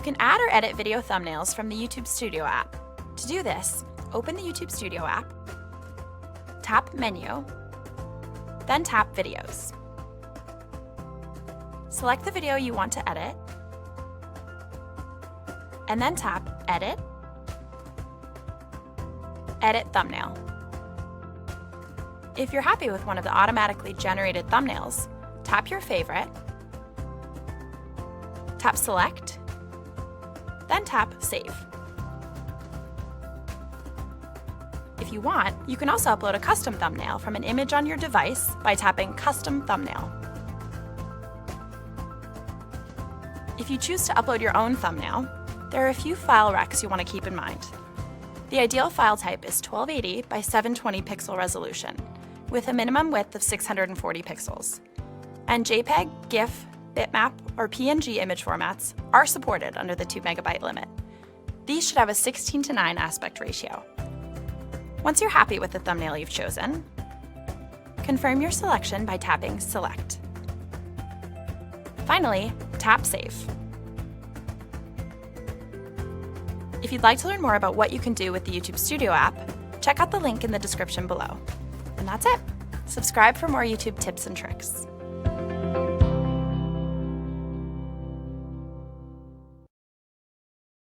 can add or edit video thumbnails from the YouTube Studio app. To do this, open the YouTube Studio app, tap Menu, then tap Videos. Select the video you want to edit, and then tap Edit, Edit Thumbnail. If you're happy with one of the automatically generated thumbnails, tap your favorite, tap Select, then tap Save. If you want, you can also upload a custom thumbnail from an image on your device by tapping Custom Thumbnail. If you choose to upload your own thumbnail, there are a few file recs you want to keep in mind. The ideal file type is 1280 by 720 pixel resolution, with a minimum width of 640 pixels. And JPEG, GIF, bitmap, or PNG image formats are supported under the 2 MB limit. These should have a 16:9 aspect ratio. Once you're happy with the thumbnail you've chosen, confirm your selection by tapping Select. Finally, tap Save. If you'd like to learn more about what you can do with the YouTube Studio app, check out the link in the description below. And that's it. Subscribe for more YouTube tips and tricks.